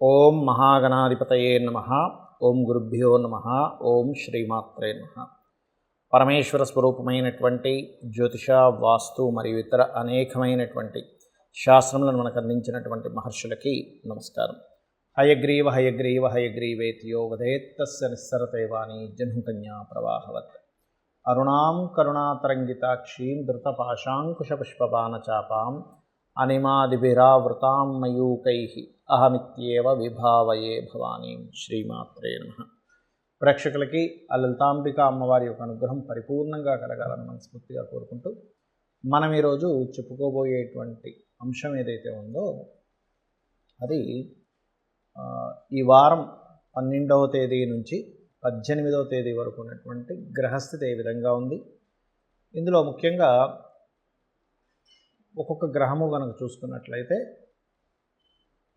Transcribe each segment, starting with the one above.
ఓం మహాగణాధిపతయే నమః. ఓం గురుభ్యో నమః. ఓం శ్రీమాత్రే నమః. పరమేశ్వర స్వరూపమైనటువంటి జ్యోతిష, వాస్తు మరియు ఇతర అనేకమైనటువంటి శాస్త్రములను మనకు అందించినటువంటి మహర్షులకి నమస్కారం. హయగ్రీవ హయగ్రీవ హయగ్రీవేతియో వదేత్తస్య నిస్సరతైవాణి జహ్నుకన్యా ప్రవాహవత్. అరుణాం కరుణాతరంగితాక్షీం ధృతపాశాంకుశపుష్పబాణచాపాం అనిమాదిభిరావృతాం మయూకైః అహమిత్యేవ విభావయే భవానీం. శ్రీమాత్రే నమః. ప్రేక్షకులకి ఆ లలితాంబిక అమ్మవారి యొక్క అనుగ్రహం పరిపూర్ణంగా కలగాలని మనస్ఫూర్తిగా కోరుకుంటూ మనం ఈరోజు చెప్పుకోబోయేటువంటి అంశం ఏదైతే ఉందో అది ఈ వారం 12వ తేదీ నుంచి 18వ తేదీ వరకు ఉన్నటువంటి గ్రహస్థితి ఏ విధంగా ఉంది. ఇందులో ముఖ్యంగా ఒక్కొక్క గ్రహము కనుక చూసుకున్నట్లయితే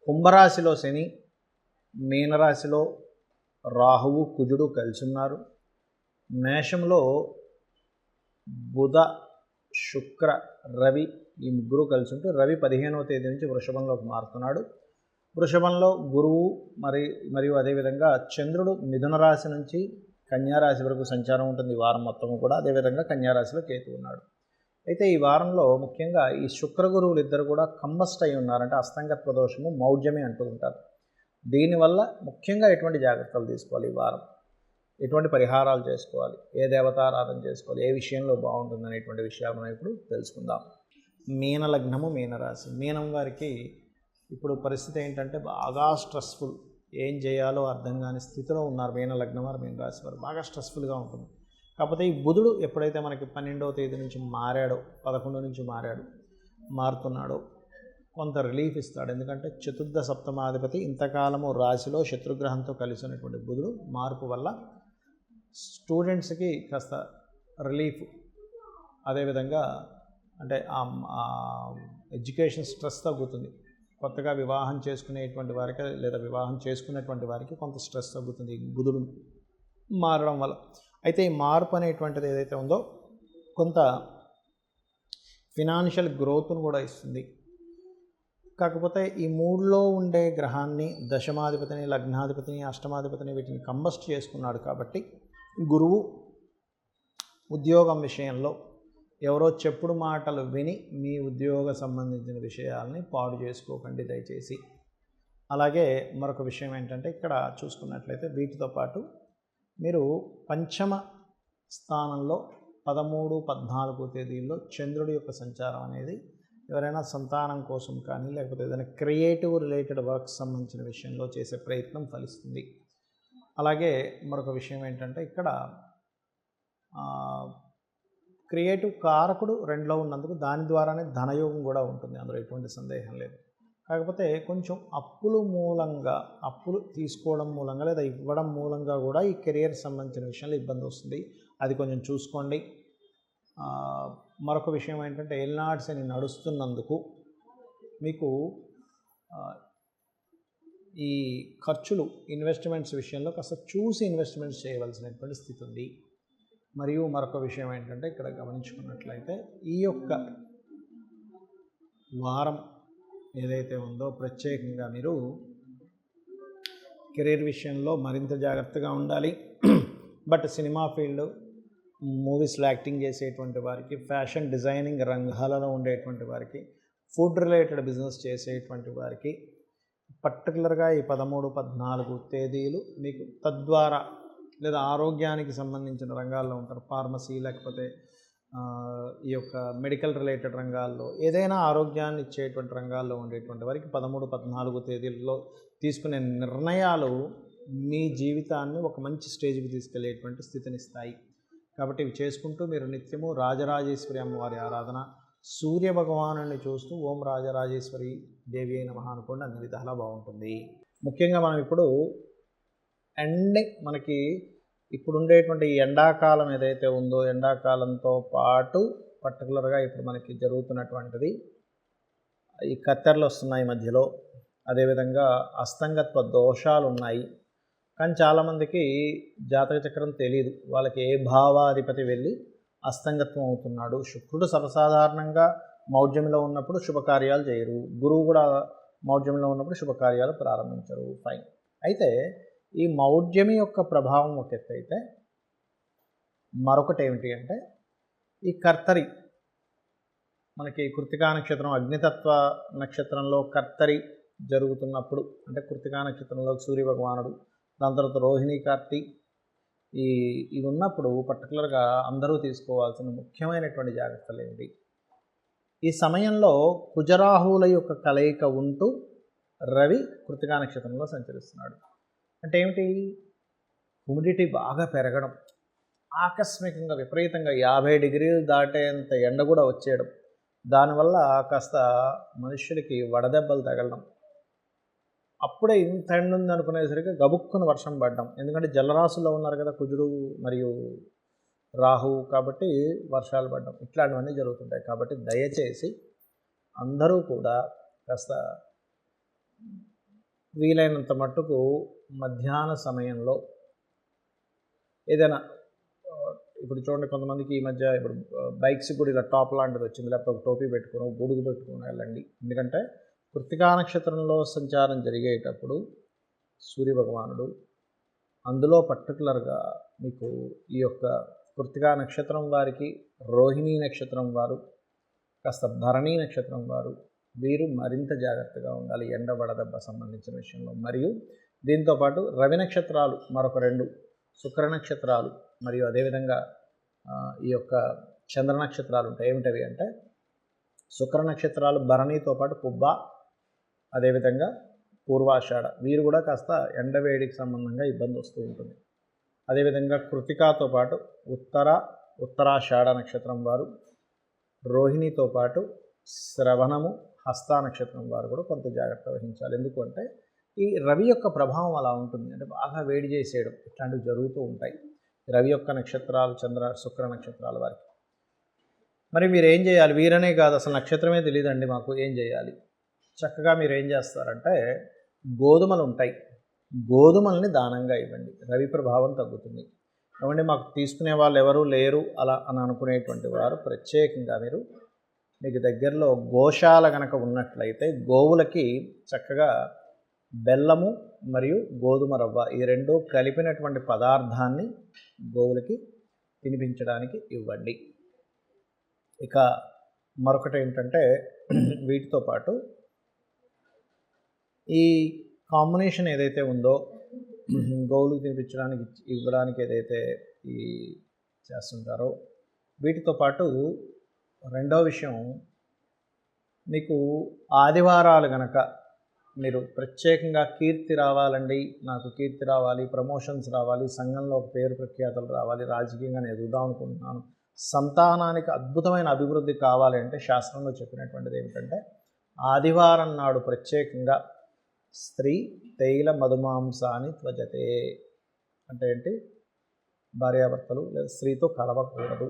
కుంభరాశిలో శని, మీనరాశిలో రాహువు కుజుడు కలిసి ఉన్నారు. మేషంలో బుధ శుక్ర రవి ఈ ముగ్గురు కలిసి ఉంటూ రవి 15వ తేదీ నుంచి వృషభంలోకి మారుతున్నాడు. వృషభంలో గురువు మరియు అదేవిధంగా చంద్రుడు మిథున రాశి నుంచి కన్యారాశి వరకు సంచారం ఉంటుంది ఈ వారం మొత్తము కూడా. అదేవిధంగా కన్యారాశిలో కేతు ఉన్నాడు. అయితే ఈ వారంలో ముఖ్యంగా ఈ శుక్ర గురువులు ఇద్దరు కూడా కంబస్ట్ అయి ఉన్నారంటే అస్తంగత్వ దోషము మౌఢ్యమే అంటూ ఉంటారు. దీనివల్ల ముఖ్యంగా ఎటువంటి జాగ్రత్తలు తీసుకోవాలి, ఈ వారం ఎటువంటి పరిహారాలు చేసుకోవాలి, ఏ దేవతారాధన చేసుకోవాలి, ఏ విషయంలో బాగుంటుంది అనేటువంటి విషయాలు మనం ఇప్పుడు తెలుసుకుందాం. మీన లగ్నము, మీనరాశి. మీనం వారికి ఇప్పుడు పరిస్థితి ఏంటంటే బాగా స్ట్రెస్ఫుల్, ఏం చేయాలో అర్థం కాని స్థితిలో ఉన్నారు. మీన లగ్నం వారు, మీనరాశి వారు బాగా స్ట్రెస్ఫుల్గా ఉంటుంది. కాకపోతే ఈ బుధుడు ఎప్పుడైతే మనకి 12వ తేదీ నుంచి మారాడో, 11 నుంచి మారుతున్నాడో కొంత రిలీఫ్ ఇస్తాడు. ఎందుకంటే చతుర్థ సప్తమాధిపతి ఇంతకాలము రాశిలో శత్రుగ్రహంతో కలిసి ఉన్నటువంటి బుధుడు మార్పు వల్ల స్టూడెంట్స్కి కాస్త రిలీఫ్, అదేవిధంగా అంటే ఎడ్యుకేషన్ స్ట్రెస్ తగ్గుతుంది. కొత్తగా వివాహం చేసుకునేటువంటి వారికి లేదా వివాహం చేసుకునేటువంటి వారికి కొంత స్ట్రెస్ తగ్గుతుంది బుధుడు మారడం వల్ల. అయితే ఈ మార్పు అనేటువంటిది ఏదైతే ఉందో కొంత ఫినాన్షియల్ గ్రోత్ను కూడా ఇస్తుంది. కాకపోతే ఈ మూడులో ఉండే గ్రహాన్ని దశమాధిపతిని, లగ్నాధిపతిని, అష్టమాధిపతిని వీటిని కంబస్ట్ చేసుకున్నాడు. కాబట్టి గురువు ఉద్యోగం విషయంలో ఎవరో చెప్పుడు మాటలు విని మీ ఉద్యోగ సంబంధించిన విషయాలని పాడు చేసుకోకండి దయచేసి. అలాగే మరొక విషయం ఏంటంటే ఇక్కడ చూసుకున్నట్లయితే వీటితో పాటు మీరు పంచమ స్థానంలో 13, 14 తేదీల్లో చంద్రుడి యొక్క సంచారం అనేది ఎవరైనా సంతానం కోసం కానీ లేకపోతే ఏదైనా క్రియేటివ్ రిలేటెడ్ వర్క్ సంబంధించిన విషయంలో చేసే ప్రయత్నం ఫలిస్తుంది. అలాగే మరొక విషయం ఏంటంటే ఇక్కడ క్రియేటివ్ కారకుడు 2లో ఉన్నందుకు దాని ద్వారానే ధనయోగం కూడా ఉంటుంది, అందులో ఎటువంటి సందేహం లేదు. కాకపోతే కొంచెం అప్పులు తీసుకోవడం మూలంగా లేదా ఇవ్వడం మూలంగా కూడా ఈ కెరియర్ సంబంధించిన విషయంలో ఇబ్బంది వస్తుంది. అది కొంచెం చూసుకోండి. మరొక విషయం ఏంటంటే ఏలినాటి శని నడుస్తున్నందుకు మీకు ఈ ఖర్చులు, ఇన్వెస్ట్మెంట్స్ విషయంలో కాస్త చూసి ఇన్వెస్ట్మెంట్స్ చేయవలసినటువంటి స్థితి ఉంది. మరియు మరొక విషయం ఏంటంటే ఇక్కడ గమనించుకున్నట్లయితే ఈ యొక్క వారం ఏదైతే ఉందో ప్రత్యేకంగా మీరు కెరీర్ విషయంలో మరింత జాగ్రత్తగా ఉండాలి. బట్ సినిమా ఫీల్డ్, మూవీస్లో యాక్టింగ్ చేసేటువంటి వారికి, ఫ్యాషన్ డిజైనింగ్ రంగాలలో ఉండేటువంటి వారికి, ఫుడ్ రిలేటెడ్ బిజినెస్ చేసేటువంటి వారికి పర్టికులర్గా ఈ 13, 14 తేదీలు మీకు తద్వారా లేదా ఆరోగ్యానికి సంబంధించిన రంగాల్లో ఉంటారు, ఫార్మసీ లేకపోతే ఈ యొక్క మెడికల్ రిలేటెడ్ రంగాల్లో ఏదైనా ఆరోగ్యాన్ని ఇచ్చేటువంటి రంగాల్లో ఉండేటువంటి వారికి 13, 14 తేదీల్లో తీసుకునే నిర్ణయాలు మీ జీవితాన్ని ఒక మంచి స్టేజ్కి తీసుకెళ్లేటువంటి స్థితినిస్తాయి. కాబట్టి ఇవి చేసుకుంటూ మీరు నిత్యము రాజరాజేశ్వరి అమ్మవారి ఆరాధన, సూర్య భగవాను చూస్తూ ఓం రాజరాజేశ్వరి దేవి అయిన నమః అనుకోండి, అన్ని విధాలా బాగుంటుంది. ముఖ్యంగా మనం ఇప్పుడు మనకి ఇప్పుడు ఉండేటువంటి ఎండాకాలం ఏదైతే ఉందో ఎండాకాలంతో పాటు పర్టికులర్గా ఇప్పుడు మనకి జరుగుతున్నటువంటిది ఈ కత్తెరలు వస్తున్నాయి మధ్యలో, అదేవిధంగా అస్తంగత్వ దోషాలు ఉన్నాయి. కానీ చాలామందికి జాతక చక్రం తెలియదు, వాళ్ళకి ఏ భావాధిపతి వెళ్ళి అస్తంగత్వం అవుతున్నాడు. శుక్రుడు సర్వసాధారణంగా మౌఢ్యంలో ఉన్నప్పుడు శుభకార్యాలు చేయరు. గురువు కూడా మౌఢ్యంలో ఉన్నప్పుడు శుభకార్యాలు ప్రారంభించరు. ఫైన్. అయితే ఈ మౌఢ్యమి యొక్క ప్రభావం ఒక ఎత్తు అయితే, మరొకటి ఏమిటి అంటే ఈ కర్తరి, మనకి కృత్తికా నక్షత్రం అగ్నితత్వ నక్షత్రంలో కర్తరి జరుగుతున్నప్పుడు, అంటే కృత్తికా నక్షత్రంలో సూర్య భగవానుడు, దాని తర్వాత రోహిణి కార్తీ ఇవి ఉన్నప్పుడు పర్టికులర్గా అందరూ తీసుకోవాల్సిన ముఖ్యమైనటువంటి జాగ్రత్తలు ఏంటి? ఈ సమయంలో కుజరాహువుల యొక్క కలయిక ఉంటూ రవి కృత్తికా నక్షత్రంలో సంచరిస్తున్నాడు. అంటే ఏమిటి? హ్యూమిడిటీ బాగా పెరగడం, ఆకస్మికంగా విపరీతంగా 50 డిగ్రీలు దాటేంత ఎండ కూడా వచ్చేయడం, దానివల్ల కాస్త మనుషులకి వడదెబ్బలు తగలడం, అప్పుడే ఇంత ఎండ ఉంది అనుకునేసరికి గబుక్కున వర్షం పడ్డం. ఎందుకంటే జలరాశుల్లో ఉన్నారు కదా కుజుడు మరియు రాహు, కాబట్టి వర్షాలు పడ్డం, ఇట్లాంటివన్నీ జరుగుతుంటాయి. కాబట్టి దయచేసి అందరూ కూడా కాస్త వీలైనంత మట్టుకు మధ్యాహ్న సమయంలో ఏదైనా, ఇప్పుడు చూడండి కొంతమందికి ఈ మధ్య ఇప్పుడు బైక్స్ కూడా ఇలా టాప్ లాంటిది వచ్చింది, లేకపోతే ఒక టోపీ పెట్టుకుని గొడుగు పెట్టుకుని వెళ్ళండి. ఎందుకంటే కృత్తికా నక్షత్రంలో సంచారం జరిగేటప్పుడు సూర్యభగవానుడు, అందులో పర్టికులర్గా మీకు ఈ యొక్క కృత్తికా నక్షత్రం వారికి, రోహిణీ నక్షత్రం వారు, కాస్త భరణీ నక్షత్రం వారు, వీరు మరింత జాగ్రత్తగా ఉండాలి ఎండ వడదెబ్బ సంబంధించిన విషయంలో. మరియు దీంతోపాటు రవి నక్షత్రాలు మరొక 2, శుక్ర నక్షత్రాలు మరియు అదేవిధంగా ఈ యొక్క చంద్ర నక్షత్రాలు ఉంటాయి. ఏమిటవి అంటే శుక్ర నక్షత్రాలు భరణితో పాటు పుబ్బ, అదేవిధంగా పూర్వాషాఢ, వీరు కూడా కాస్త ఎండవేడికి సంబంధంగా ఇబ్బంది వస్తూ ఉంటుంది. అదేవిధంగా కృతికాతో పాటు ఉత్తరాషాఢ నక్షత్రం వారు, రోహిణితో పాటు శ్రవణము, హస్త నక్షత్రం వారు కూడా కొంత జాగ్రత్త వహించాలి. ఎందుకంటే ఈ రవి యొక్క ప్రభావం అలా ఉంటుంది, అంటే బాగా వేడి చేసేయడం, ఇట్లాంటివి జరుగుతూ ఉంటాయి రవి యొక్క నక్షత్రాలు, శుక్ర నక్షత్రాల వారికి. మరి మీరు ఏం చేయాలి? వీరనే కాదు, అసలు నక్షత్రమే తెలియదండి మాకు, ఏం చేయాలి? చక్కగా మీరు ఏం చేస్తారంటే గోధుమలు ఉంటాయి, గోధుమల్ని దానంగా ఇవ్వండి, రవి ప్రభావం తగ్గుతుంది. ఏమంటే మాకు తీసుకునే వాళ్ళు ఎవరు లేరు అలా అని అనుకునేటువంటి వారు ప్రత్యేకంగా మీకు దగ్గరలో గోశాల కనుక ఉన్నట్లయితే గోవులకి చక్కగా బెల్లము మరియు గోధుమ రవ్వ, ఈ 2 కలిపినటువంటి పదార్థాన్ని గోవులకి తినిపించడానికి ఇవ్వండి. ఇక మరొకటి ఏంటంటే వీటితో పాటు ఈ కాంబినేషన్ ఏదైతే ఉందో గోవులకు తినిపించడానికి ఇవ్వడానికి ఏదైతే ఈ చేస్తుంటారో, వీటితో పాటు రెండో విషయం, మీకు ఆదివారాలు కనుక మీరు ప్రత్యేకంగా కీర్తి రావాలండి, నాకు కీర్తి రావాలి, ప్రమోషన్స్ రావాలి, సంఘంలో ఒక పేరు ప్రఖ్యాతలు రావాలి, రాజకీయంగా నేను ఎదుగుదాం అనుకుంటున్నాను, సంతానానికి అద్భుతమైన అభివృద్ధి కావాలి అంటే శాస్త్రంలో చెప్పినటువంటిది ఏమిటంటే ఆదివారం నాడు ప్రత్యేకంగా స్త్రీ తైల మధుమాంసాన్ని త్వజతే, అంటే ఏంటి? భార్యాభర్తలు లేదా స్త్రీతో కలవకూడదు,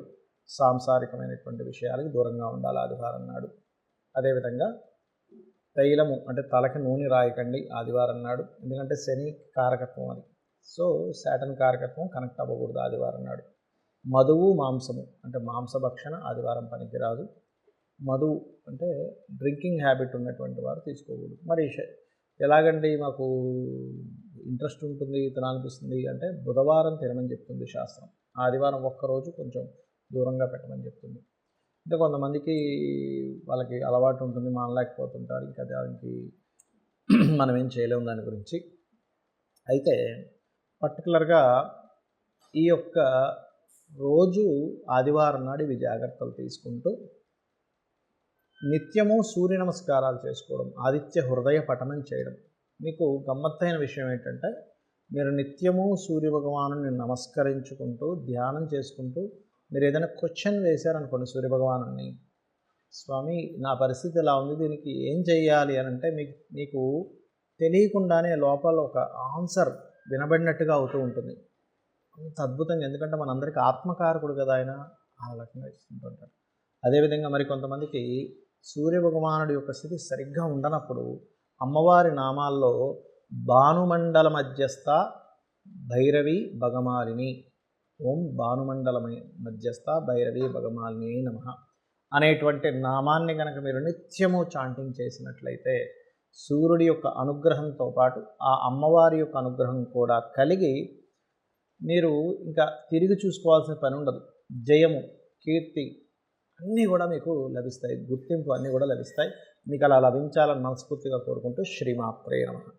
సాంసారికమైనటువంటి విషయాలకు దూరంగా ఉండాలి ఆదివారం నాడు. అదేవిధంగా తైలము అంటే తలకి నూనె రాయకండి ఆదివారం నాడు, ఎందుకంటే శని కారకత్వం అది, సో శాటన్ కారకత్వం కనెక్ట్ అవ్వకూడదు ఆదివారం నాడు. మధువు మాంసము అంటే మాంసభక్షణ ఆదివారం పనికిరాదు. మధువు అంటే డ్రింకింగ్ హ్యాబిట్ ఉన్నటువంటి వారు తీసుకోకూడదు. మరి ఎలాగండి మాకు ఇంట్రెస్ట్ ఉంటుంది, తినాలనిపిస్తుంది అంటే బుధవారం తినమని చెప్తుంది శాస్త్రం, ఆదివారం ఒక్కరోజు కొంచెం దూరంగా పెట్టమని చెప్తుంది. అంటే కొంతమందికి వాళ్ళకి అలవాటు ఉంటుంది, మానలేకపోతుంటారు, ఇంకా దానికి మనం ఏం చేయలేము దాని గురించి. అయితే పర్టికులర్గా ఈ యొక్క రోజు ఆదివారం నాడు ఇవి జాగ్రత్తలు తీసుకుంటూ నిత్యము సూర్య నమస్కారాలు చేసుకోవడం, ఆదిత్య హృదయ పఠనం చేయడం. మీకు గమ్మత్తైన విషయం ఏంటంటే మీరు నిత్యము సూర్య భగవాను నమస్కరించుకుంటూ ధ్యానం చేసుకుంటూ మీరు ఏదైనా క్వశ్చన్ వేశారనుకోండి సూర్యభగవాను, స్వామి నా పరిస్థితి ఎలా ఉంది, దీనికి ఏం చేయాలి అని అంటే మీకు తెలియకుండానే లోపల ఒక ఆన్సర్ వినబడినట్టుగా అవుతూ ఉంటుంది. అంత అద్భుతంగా, ఎందుకంటే మనందరికీ ఆత్మకారకుడు కదా ఆయన, ఆ రకంగా ఇస్తుంటుంటాడు. అదేవిధంగా మరి కొంతమందికి సూర్యభగవానుడి యొక్క స్థితి సరిగ్గా ఉండనప్పుడు అమ్మవారి నామాల్లో భానుమండల మధ్యస్థ భైరవి భగమాలిని, ఓం భానుమండల మధ్యస్థ భైరవి భగమాలిని నమః అనేటువంటి నామాన్ని కనుక మీరు నిత్యము చాంటింగ్ చేసినట్లయితే సూర్యుడి యొక్క అనుగ్రహంతో పాటు ఆ అమ్మవారి యొక్క అనుగ్రహం కూడా కలిగి మీరు ఇంకా తిరిగి చూసుకోవాల్సిన పని ఉండదు. జయము, కీర్తి అన్నీ కూడా మీకు లభిస్తాయి, గుర్తింపు అన్నీ కూడా లభిస్తాయి. మీకు అలా లభించాలని మనస్ఫూర్తిగా కోరుకుంటూ శ్రీమాత్రే నమః.